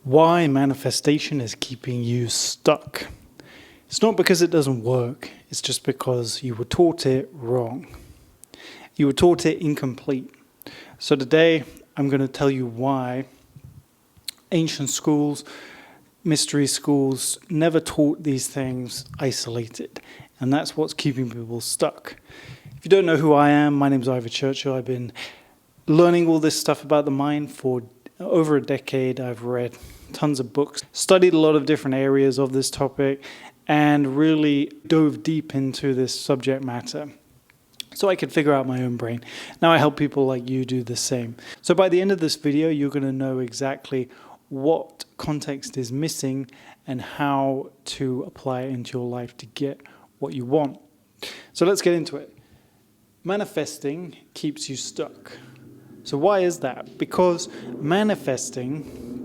Why manifestation is keeping you stuck. It's not because it doesn't work, it's just because you were taught it wrong. You were taught it incomplete. So today I'm going to tell you why ancient schools, mystery schools never taught these things isolated. And that's what's keeping people stuck. If you don't know who I am, my name's Ivor Churchill. I've been learning all this stuff about the mind for over a decade. I've read tons of books, studied a lot of different areas of this topic, and really dove deep into this subject matter so I could figure out my own brain. Now I help people like you do the same. So by the end of this video, you're going to know exactly what context is missing and how to apply it into your life to get what you want. So let's get into it. Manifesting keeps you stuck. So why is that? Because manifesting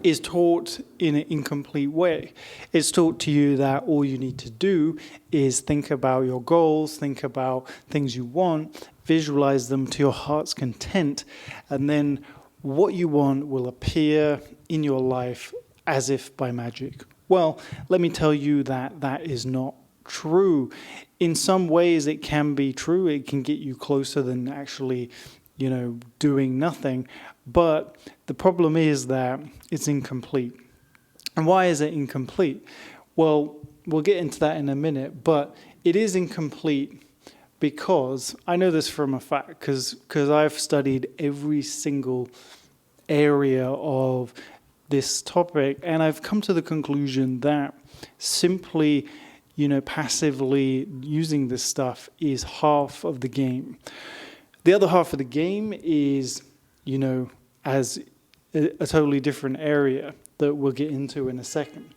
is taught in an incomplete way. It's taught to you that all you need to do is think about your goals, think about things you want, visualize them to your heart's content, and then what you want will appear in your life as if by magic. Well, let me tell you that that is not true. In some ways it can be true. It can get you closer than actually doing nothing. But the problem is that it's incomplete. And why is it incomplete? Well, we'll get into that in a minute, but it is incomplete because I know this from a fact, because I've studied every single area of this topic, and I've come to the conclusion that simply passively using this stuff is half of the game. The other half of the game is, as a totally different area that we'll get into in a second.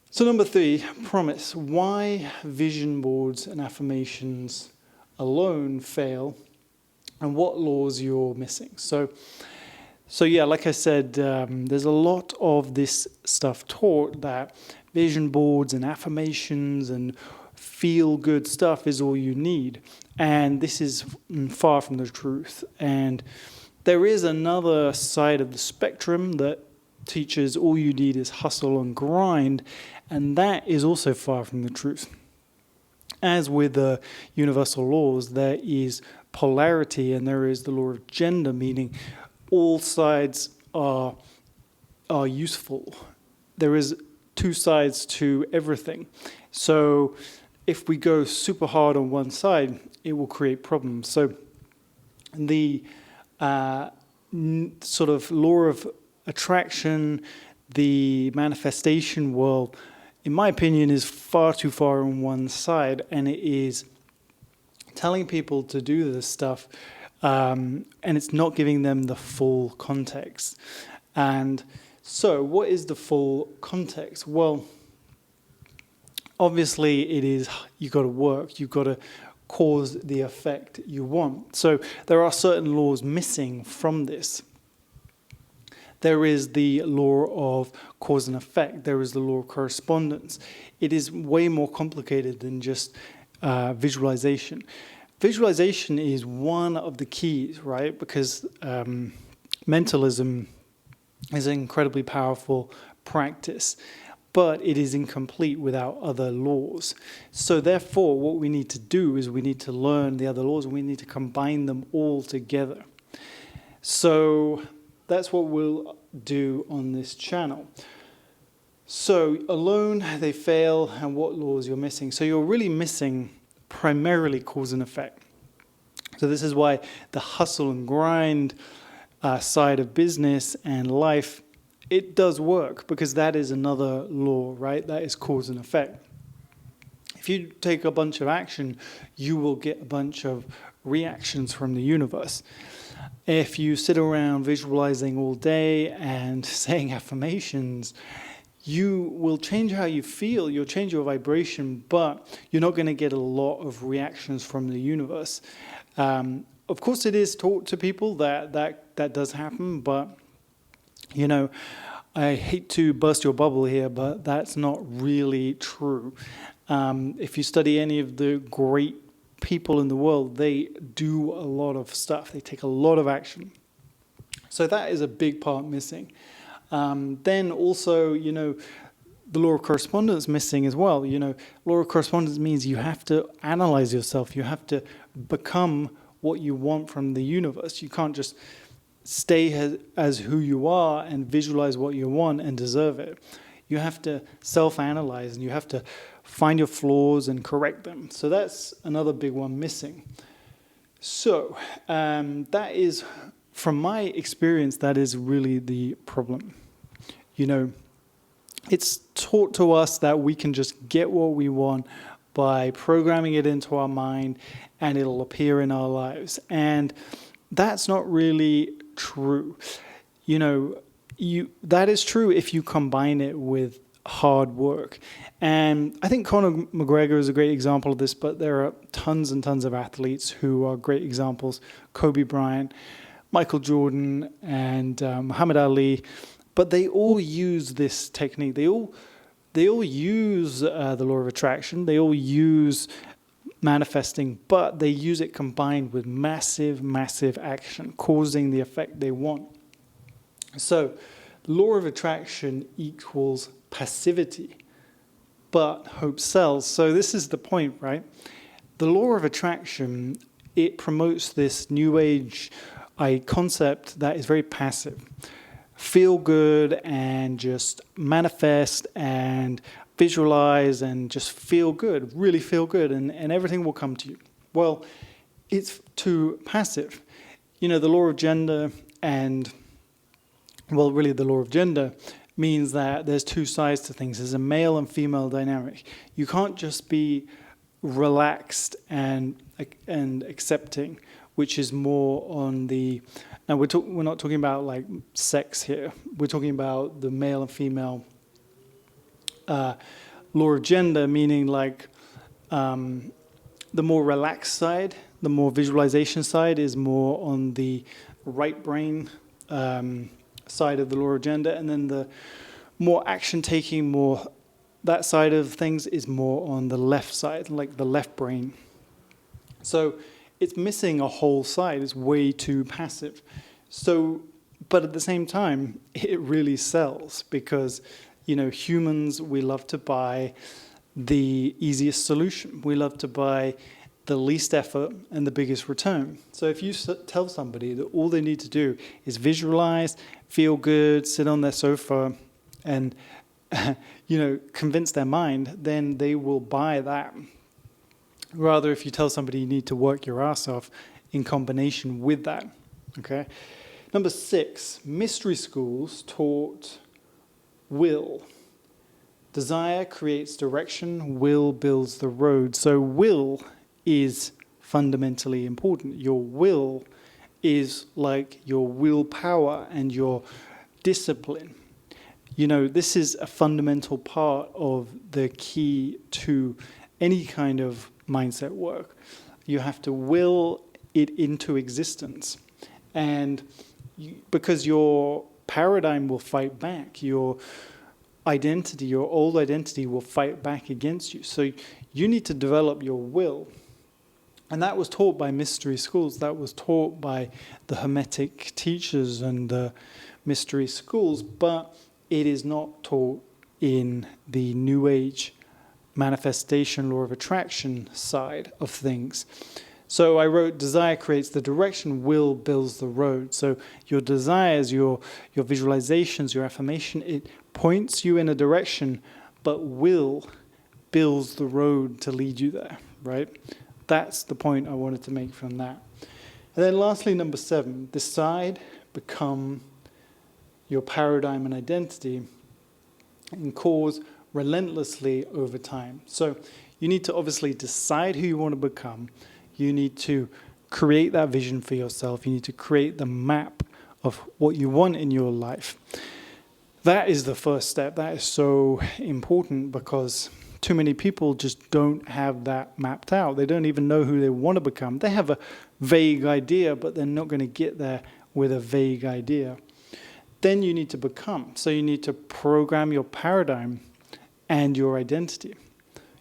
So number 3, promise. Why vision boards and affirmations alone fail and what laws you're missing. So yeah, like I said, there's a lot of this stuff taught that vision boards and affirmations and feel-good stuff is all you need. And this is far from the truth. And there is another side of the spectrum that teaches all you need is hustle and grind, and that is also far from the truth. As with the universal laws, there is polarity and there is the law of gender, meaning all sides are useful. There is two sides to everything. So if we go super hard on one side, it will create problems. So the sort of law of attraction, the manifestation world, in my opinion, is far too far on one side, and it is telling people to do this stuff, and it's not giving them the full context. And so what is the full context? Well, obviously it is you've got to work, you've got to cause the effect you want. So there are certain laws missing from this. There is the law of cause and effect. There is the law of correspondence. It is way more complicated than just visualization. Visualization is one of the keys, right? Because mentalism is an incredibly powerful practice, but it is incomplete without other laws. So therefore, what we need to do is we need to learn the other laws, and we need to combine them all together. So that's what we'll do on this channel. So alone, they fail, and what laws you're missing. So you're really missing primarily cause and effect. So this is why the hustle and grind side of business and life, it does work, because that is another law, right? That is cause and effect. If you take a bunch of action, you will get a bunch of reactions from the universe. If you sit around visualizing all day and saying affirmations, you will change how you feel, you'll change your vibration, but you're not going to get a lot of reactions from the universe. Of course, it is taught to people that does happen, but I hate to burst your bubble here, but that's not really true. If you study any of the great people in the world, they do a lot of stuff. They take a lot of action. So that is a big part missing. Then also, the law of correspondence missing as well. Law of correspondence means you have to analyze yourself. You have to become what you want from the universe. You can't just stay as who you are and visualize what you want and deserve it. You have to self-analyze, and you have to find your flaws and correct them. So that's another big one missing. So that is, from my experience, that is really the problem. It's taught to us that we can just get what we want by programming it into our mind, and it'll appear in our lives. And that's not really true. That is true if you combine it with hard work. And I think Conor McGregor is a great example of this, but there are tons and tons of athletes who are great examples. Kobe Bryant, Michael Jordan, and Muhammad Ali. But they all use this technique. They all use the law of attraction. They all use manifesting, but they use it combined with massive, massive action, causing the effect they want. So, law of attraction equals passivity, but hope sells. So this is the point, right? The law of attraction, it promotes this new age concept that is very passive. Feel good and just manifest and visualize and just feel good, really feel good, and everything will come to you. Well, it's too passive. The law of gender the law of gender means that there's two sides to things. There's a male and female dynamic. You can't just be relaxed and accepting, which is more on the... Now, we're not talking about like sex here. We're talking about the male and female law of gender, meaning like the more relaxed side, the more visualization side is more on the right brain side of the law of gender, and then the more action taking, more that side of things is more on the left side, like the left brain. So it's missing a whole side. It's way too passive. So, but at the same time, it really sells because, humans, we love to buy the easiest solution. We love to buy the least effort and the biggest return. So if you tell somebody that all they need to do is visualize, feel good, sit on their sofa, and convince their mind, then they will buy that. Rather, if you tell somebody you need to work your ass off in combination with that. Okay. Number 6, mystery schools taught will. Desire creates direction, will builds the road. So will is fundamentally important. Your will is like your willpower and your discipline. This is a fundamental part of the key to any kind of mindset work. You have to will it into existence. And because your paradigm will fight back, your identity, your old identity will fight back against you. So you need to develop your will. And that was taught by mystery schools. That was taught by the Hermetic teachers and the mystery schools, but it is not taught in the New Age manifestation, law of attraction side of things. So I wrote, desire creates the direction, will builds the road. So your desires, your visualizations, your affirmation, it points you in a direction, but will builds the road to lead you there, right? That's the point I wanted to make from that. And then lastly, number 7, decide, become your paradigm and identity, and cause relentlessly over time. So you need to obviously decide who you want to become. You need to create that vision for yourself. You need to create the map of what you want in your life. That is the first step. That is so important because too many people just don't have that mapped out. They don't even know who they want to become. They have a vague idea, but they're not going to get there with a vague idea. Then you need to become. So you need to program your paradigm and your identity.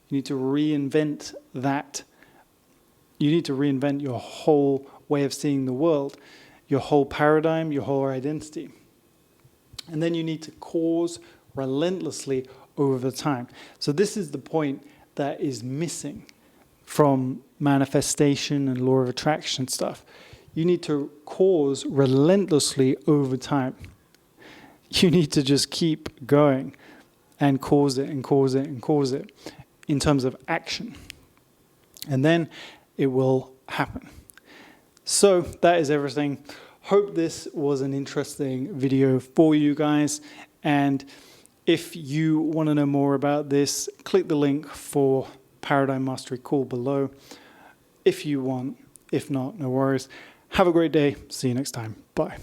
You need to reinvent that. You need to reinvent your whole way of seeing the world, your whole paradigm, your whole identity. And then you need to cause relentlessly over time. So this is the point that is missing from manifestation and law of attraction stuff. You need to cause relentlessly over time. You need to just keep going and cause it and cause it and cause it in terms of action. And then it will happen. So that is everything. Hope this was an interesting video for you guys. And if you want to know more about this, click the link for Paradigm Mastery call below if you want. If not, no worries. Have a great day. See you next time. Bye.